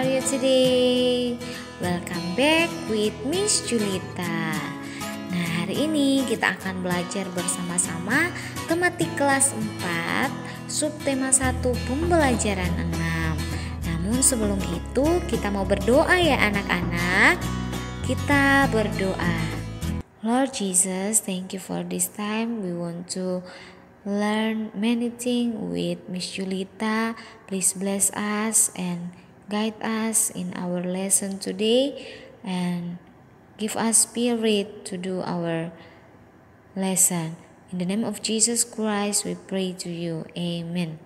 are you today? Welcome back with Miss Julita. Nah, hari ini kita akan belajar bersama-sama tematik kelas 4, subtema 1, pembelajaran 6. Namun sebelum itu kita mau berdoa ya anak-anak. Kita berdoa. Lord Jesus, thank you for this time. We want to learn many things with Miss Julita. Please bless us and guide us in our lesson today and give us spirit to do our lesson. In the name of Jesus Christ we pray to you. Amen.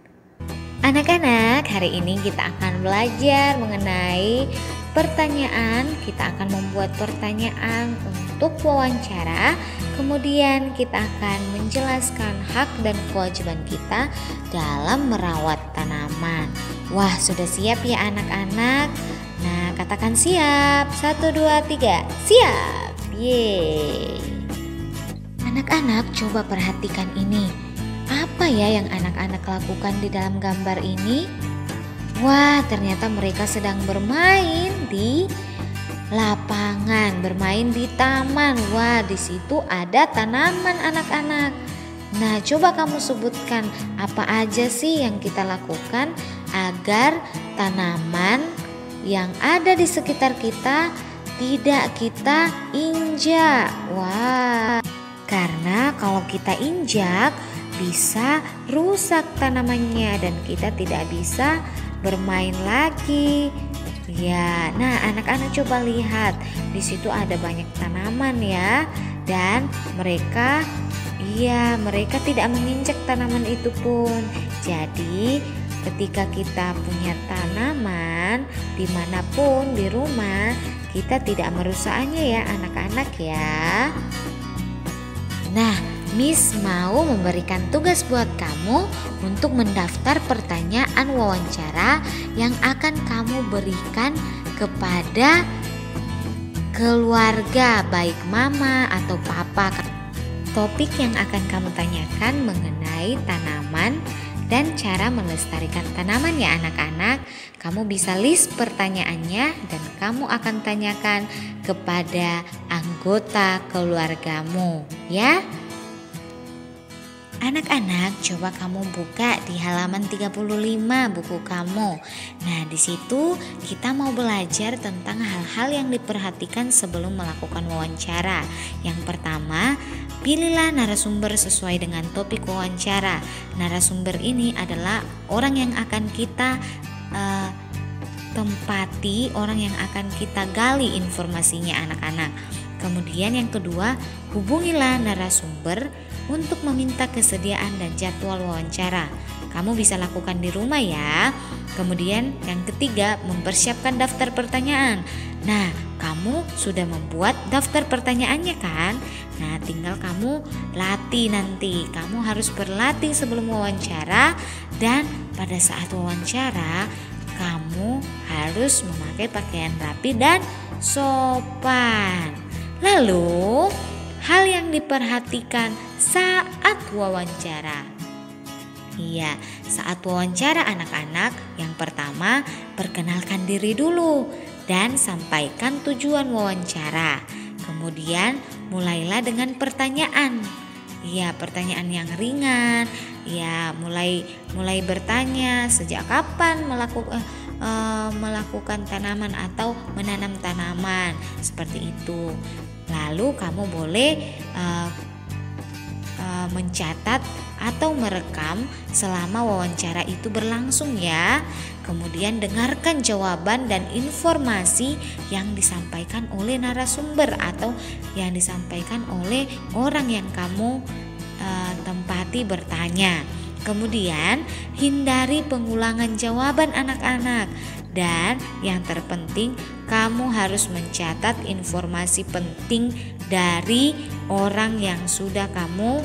Anak-anak, hari ini kita akan belajar mengenai pertanyaan. Kita akan membuat pertanyaan untuk wawancara. Kemudian kita akan menjelaskan hak dan kewajiban kita dalam merawat tanaman. Wah, sudah siap ya anak-anak? Nah, katakan siap. 1, 2, 3, siap. Yeay. Anak-anak, coba perhatikan ini. Apa ya yang anak-anak lakukan di dalam gambar ini? Wah, ternyata mereka sedang bermain di lapangan, bermain di taman. Wah, di situ ada tanaman anak-anak. Nah, coba kamu sebutkan apa aja sih yang kita lakukan agar tanaman yang ada di sekitar kita tidak kita injak. Wah, karena kalau kita injak bisa rusak tanamannya dan kita tidak bisa bermain lagi. Ya, nah anak-anak coba lihat di situ ada banyak tanaman ya, dan mereka tidak menginjak tanaman itu pun. Jadi ketika kita punya tanaman dimanapun di rumah, kita tidak merusaknya ya anak-anak ya. Nah, Miss mau memberikan tugas buat kamu untuk mendaftar pertanyaan wawancara yang akan kamu berikan kepada keluarga, baik mama atau papa. Topik yang akan kamu tanyakan mengenai tanaman dan cara melestarikan tanaman ya anak-anak. Kamu bisa list pertanyaannya dan kamu akan tanyakan kepada anggota keluargamu ya. Anak-anak, coba kamu buka di halaman 35 buku kamu. Nah, di situ kita mau belajar tentang hal-hal yang diperhatikan sebelum melakukan wawancara. Yang pertama, pilihlah narasumber sesuai dengan topik wawancara. Narasumber ini adalah orang yang akan kita tempati, orang yang akan kita gali informasinya anak-anak. Kemudian yang kedua, hubungilah narasumber untuk meminta kesediaan dan jadwal wawancara. Kamu bisa lakukan di rumah ya. Kemudian yang ketiga, mempersiapkan daftar pertanyaan. Nah, kamu sudah membuat daftar pertanyaannya kan? Nah, tinggal kamu latih nanti. Kamu harus berlatih sebelum wawancara, dan pada saat wawancara kamu harus memakai pakaian rapi dan sopan. Lalu, hal yang diperhatikan saat wawancara. Iya, saat wawancara anak-anak, yang pertama perkenalkan diri dulu dan sampaikan tujuan wawancara. Kemudian mulailah dengan pertanyaan. Iya, pertanyaan yang ringan. Ya, mulai bertanya sejak kapan melakukan tanaman atau menanam tanaman, seperti itu. Lalu kamu boleh mencatat atau merekam selama wawancara itu berlangsung ya. Kemudian dengarkan jawaban dan informasi yang disampaikan oleh narasumber atau yang disampaikan oleh orang yang kamu tempati bertanya. Kemudian hindari pengulangan jawaban anak-anak. Dan yang terpenting, kamu harus mencatat informasi penting dari orang yang sudah kamu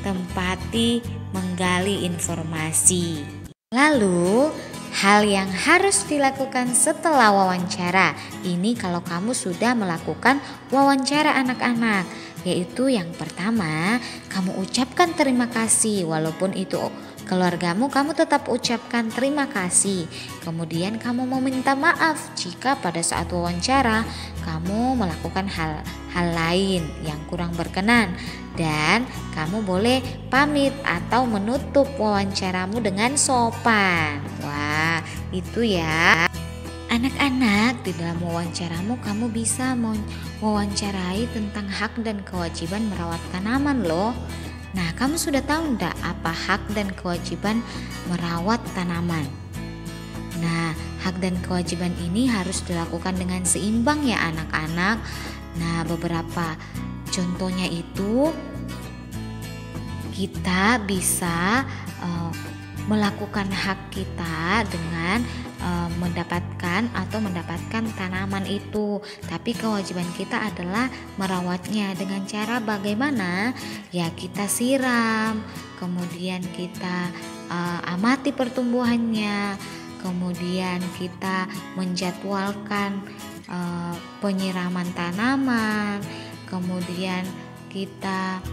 tempati menggali informasi. Lalu, hal yang harus dilakukan setelah wawancara. Ini kalau kamu sudah melakukan wawancara anak-anak, yaitu yang pertama, kamu ucapkan terima kasih walaupun itu keluargamu kamu tetap ucapkan terima kasih. Kemudian kamu meminta maaf jika pada saat wawancara kamu melakukan hal lain yang kurang berkenan, dan kamu boleh pamit atau menutup wawancaramu dengan sopan. Wah, itu ya. Anak-anak, di dalam wawancaramu kamu bisa mewawancarai tentang hak dan kewajiban merawat tanaman loh. Nah, kamu sudah tahu enggak apa hak dan kewajiban merawat tanaman? Nah, hak dan kewajiban ini harus dilakukan dengan seimbang ya anak-anak. Nah, beberapa contohnya itu kita bisa melakukan hak kita dengan mendapatkan tanaman itu, tapi kewajiban kita adalah merawatnya dengan cara bagaimana? Ya, kita siram, kemudian kita amati pertumbuhannya, kemudian kita menjadwalkan penyiraman tanaman, kemudian kita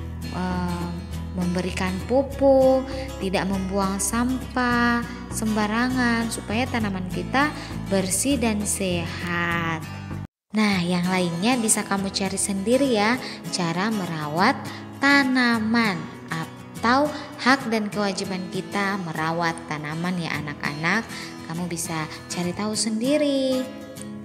memberikan pupuk, tidak membuang sampah sembarangan supaya tanaman kita bersih dan sehat. Nah, yang lainnya bisa kamu cari sendiri ya, cara merawat tanaman atau hak dan kewajiban kita merawat tanaman ya anak-anak. Kamu bisa cari tahu sendiri.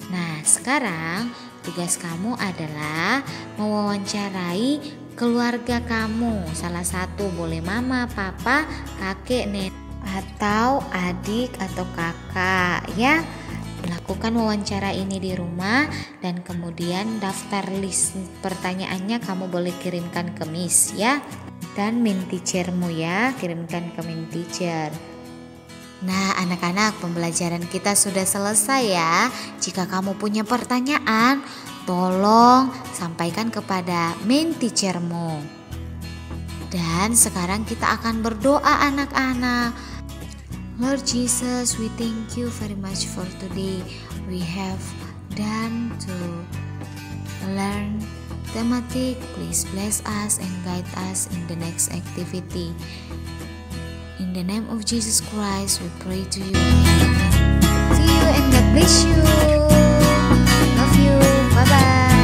Nah, sekarang tugas kamu adalah mewawancarai keluarga kamu, salah satu boleh mama, papa, kakek, nenek, atau adik atau kakak ya. Lakukan wawancara ini di rumah dan kemudian daftar list pertanyaannya kamu boleh kirimkan ke Miss ya, dan min teachermu ya, kirimkan ke min teacher. Nah, anak-anak, pembelajaran kita sudah selesai ya. Jika kamu punya pertanyaan, tolong sampaikan kepada main teachermu. Dan sekarang kita akan berdoa anak-anak. Lord Jesus, we thank you very much for today. We have done to learn thematic. Please bless us and guide us in the next activity. In the name of Jesus Christ, we pray to you. See you and God bless you. Love you. Bye-bye.